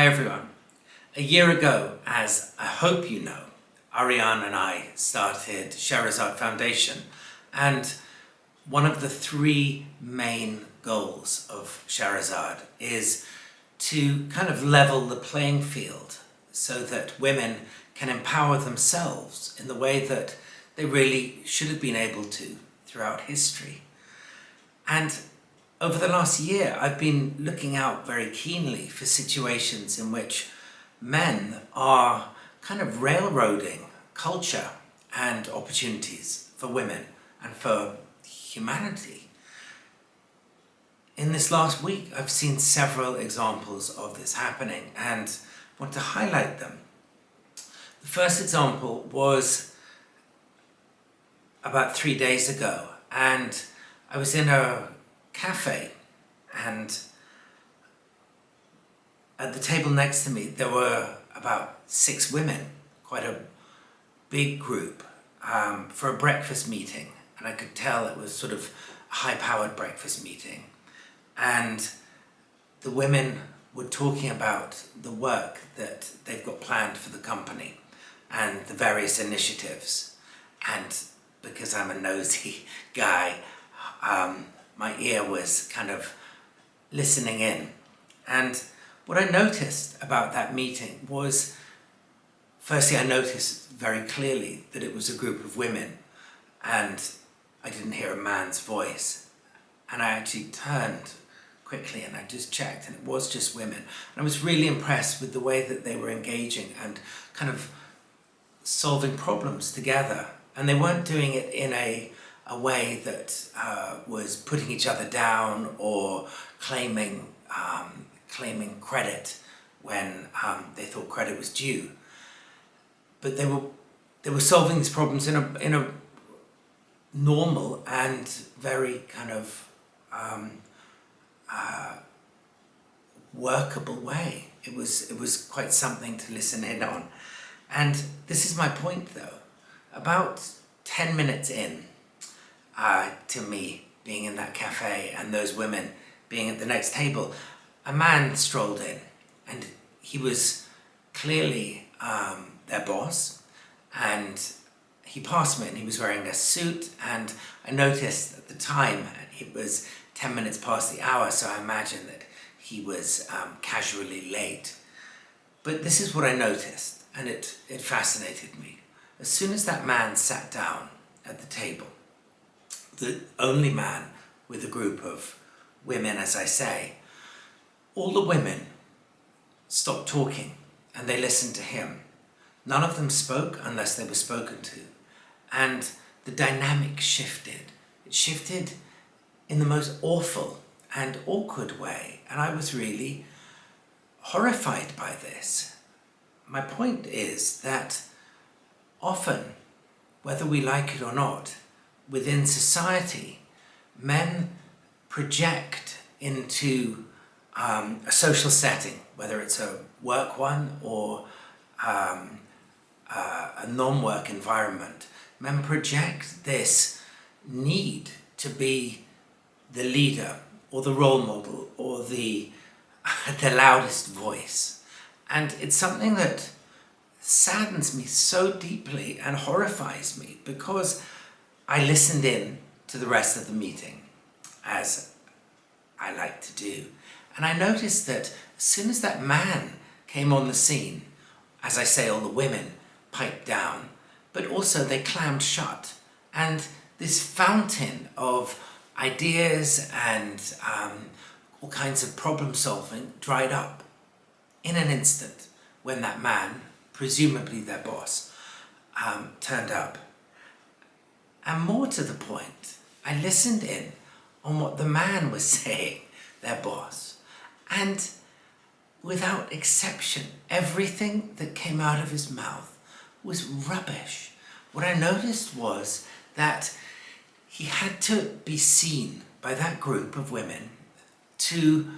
Hi everyone. A year ago, as I hope you know, Ariane and I started Shahrazad Foundation, and one of the three main goals of Shahrazad is to kind of level the playing field so that women can empower themselves in the way that they really should have been able to throughout history. And over the last year, I've been looking out very keenly for situations in which men are kind of railroading culture and opportunities for women and for humanity. In this last week, I've seen several examples of this happening and want to highlight them. The first example was about 3 days ago, and I was in a cafe, and at the table next to me there were about 6 women, quite a big group, for a breakfast meeting, and I could tell it was sort of a high-powered breakfast meeting. And the women were talking about the work that they've got planned for the company and the various initiatives. And because I'm a nosy guy, my ear was kind of listening in. And what I noticed about that meeting was, firstly, I noticed very clearly that it was a group of women, and I didn't hear a man's voice. And I actually turned quickly and I just checked, and it was just women. And I was really impressed with the way that they were engaging and kind of solving problems together. And they weren't doing it in a way that was putting each other down or claiming credit when they thought credit was due. But they were solving these problems in a normal and very kind of workable way. It was quite something to listen in on. And this is my point though. About 10 minutes in to me being in that cafe and those women being at the next table, a man strolled in, and he was clearly their boss, and he passed me and he was wearing a suit, and I noticed at the time it was 10 minutes past the hour, so I imagine that he was casually late. But this is what I noticed, and it fascinated me. As soon as that man sat down at the table, the only man with a group of women, as I say, all the women stopped talking and they listened to him. None of them spoke unless they were spoken to. And the dynamic shifted. It shifted in the most awful and awkward way. And I was really horrified by this. My point is that often, whether we like it or not, within society, men project into a social setting, whether it's a work one or a non-work environment. Men project this need to be the leader or the role model or the loudest voice. And it's something that saddens me so deeply and horrifies me, because I listened in to the rest of the meeting, as I like to do. And I noticed that as soon as that man came on the scene, as I say, all the women piped down, but also they clammed shut. And this fountain of ideas and all kinds of problem solving dried up in an instant when that man, presumably their boss, turned up. And more to the point, I listened in on what the man was saying, their boss, and without exception, everything that came out of his mouth was rubbish. What I noticed was that he had to be seen by that group of women to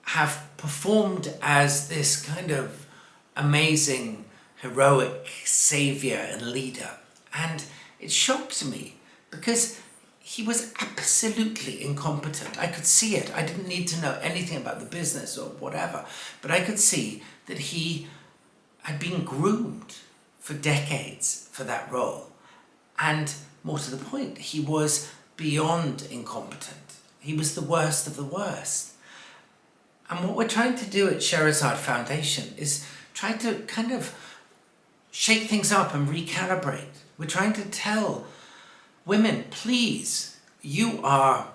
have performed as this kind of amazing, heroic savior and leader. And it shocked me because he was absolutely incompetent. I could see it. I didn't need to know anything about the business or whatever, but I could see that he had been groomed for decades for that role. And more to the point, he was beyond incompetent. He was the worst of the worst. And what we're trying to do at Sherazade Foundation is try to kind of shake things up and recalibrate. We're trying to tell women, please, you are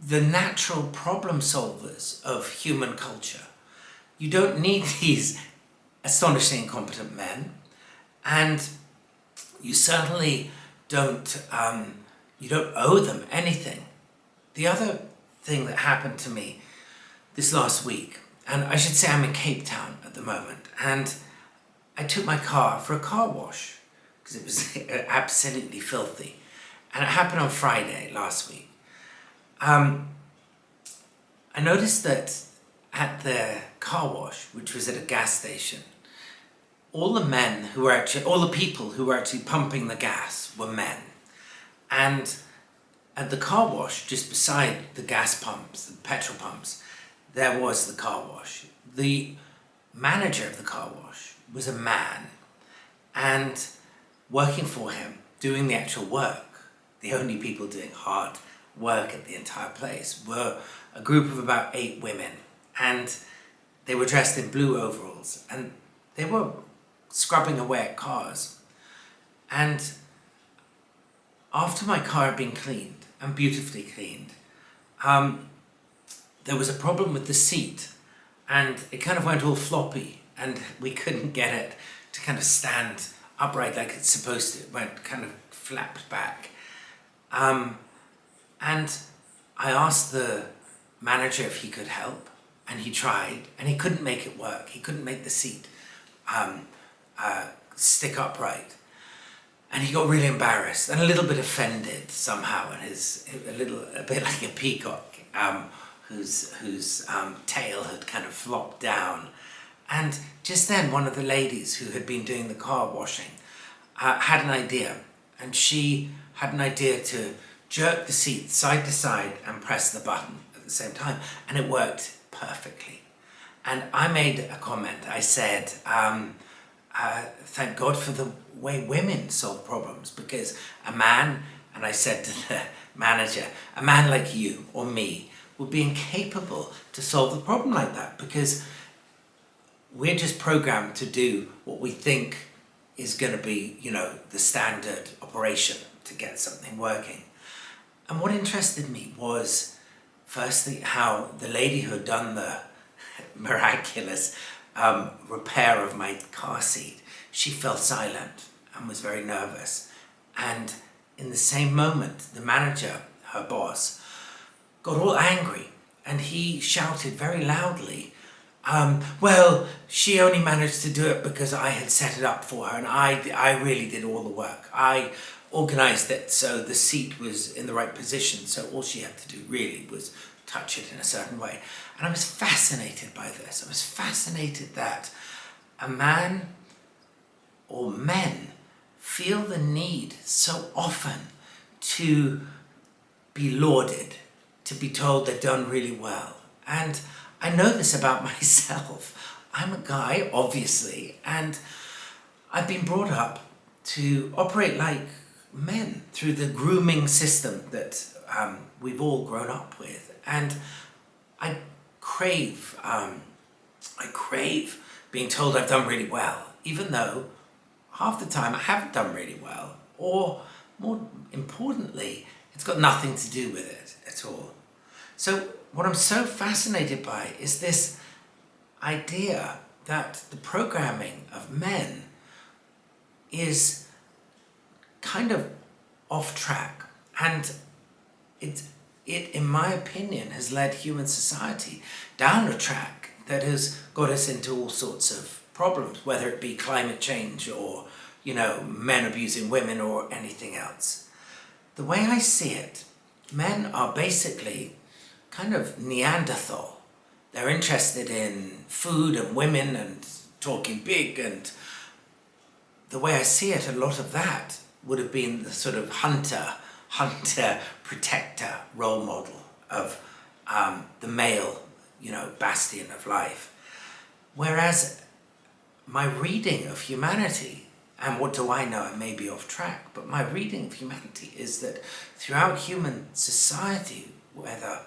the natural problem solvers of human culture. You don't need these astonishingly incompetent men, and you certainly don't owe them anything. The other thing that happened to me this last week, and I should say I'm in Cape Town at the moment, and I took my car for a car wash because it was absolutely filthy, and it happened on Friday last week. I noticed that at the car wash, which was at a gas station, all the people who were actually pumping the gas were men. And at the car wash, just beside the gas pumps, the petrol pumps, there was the car wash. The manager of the car wash was a man, and working for him, doing the actual work, the only people doing hard work at the entire place, were a group of about 8 women, and they were dressed in blue overalls, and they were scrubbing away at cars. And after my car had been cleaned, and beautifully cleaned, there was a problem with the seat, and it kind of went all floppy, and we couldn't get it to kind of stand upright like it's supposed to. It went kind of flapped back. And I asked the manager if he could help, and he tried, and he couldn't make it work. He couldn't make the seat stick upright. And he got really embarrassed and a little bit offended somehow, and a bit like a peacock whose tail had kind of flopped down. And just then, one of the ladies who had been doing the car washing had an idea, and she had an idea to jerk the seat side to side and press the button at the same time, and it worked perfectly. And I made a comment. I said, thank God for the way women solve problems, because a man, and I said to the manager, a man like you or me would be incapable to solve the problem like that, because we're just programmed to do what we think is going to be, the standard operation to get something working. And what interested me was, firstly, how the lady who had done the miraculous repair of my car seat, she fell silent and was very nervous. And in the same moment, the manager, her boss, got all angry, and he shouted very loudly, well, she only managed to do it because I had set it up for her, and I really did all the work. I organised it so the seat was in the right position, so all she had to do really was touch it in a certain way. And I was fascinated by this. I was fascinated that a man or men feel the need so often to be lauded, to be told they've done really well. And I know this about myself. I'm a guy, obviously, and I've been brought up to operate like men through the grooming system that we've all grown up with. And I crave being told I've done really well, even though half the time I haven't done really well, or more importantly, it's got nothing to do with it at all. So what I'm so fascinated by is this idea that the programming of men is kind of off track, and it in my opinion has led human society down a track that has got us into all sorts of problems, whether it be climate change or men abusing women or anything else. The way I see it, men are basically kind of Neanderthal. They're interested in food and women and talking big, and the way I see it, a lot of that would have been the sort of hunter, protector role model of the male, bastion of life. Whereas my reading of humanity, and what do I know, I may be off track, but my reading of humanity is that throughout human society, whether,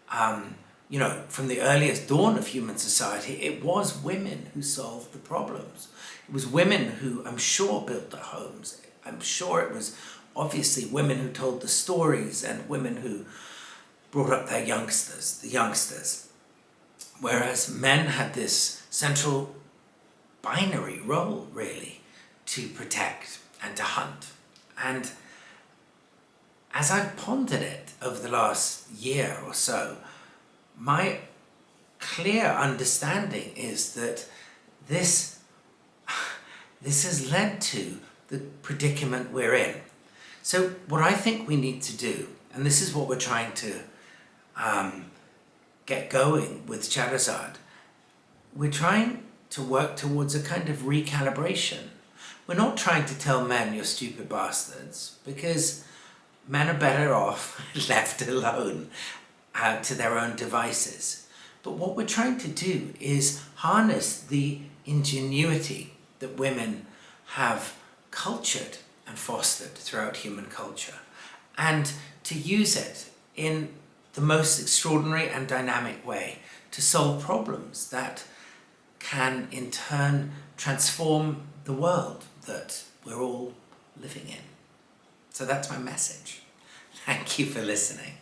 from the earliest dawn of human society, it was women who solved the problems. It was women who, I'm sure, built the homes. I'm sure it was obviously women who told the stories and women who brought up their the youngsters. Whereas men had this central binary role, really, to protect and to hunt. And as I've pondered it over the last year or so, my clear understanding is that this has led to the predicament we're in. So what I think we need to do, and this is what we're trying to get going with Charizard, we're trying to work towards a kind of recalibration. We're not trying to tell men you're stupid bastards, because men are better off left alone to their own devices. But what we're trying to do is harness the ingenuity that women have cultured and fostered throughout human culture, and to use it in the most extraordinary and dynamic way to solve problems that can in turn transform the world that we're all living in. So that's my message. Thank you for listening.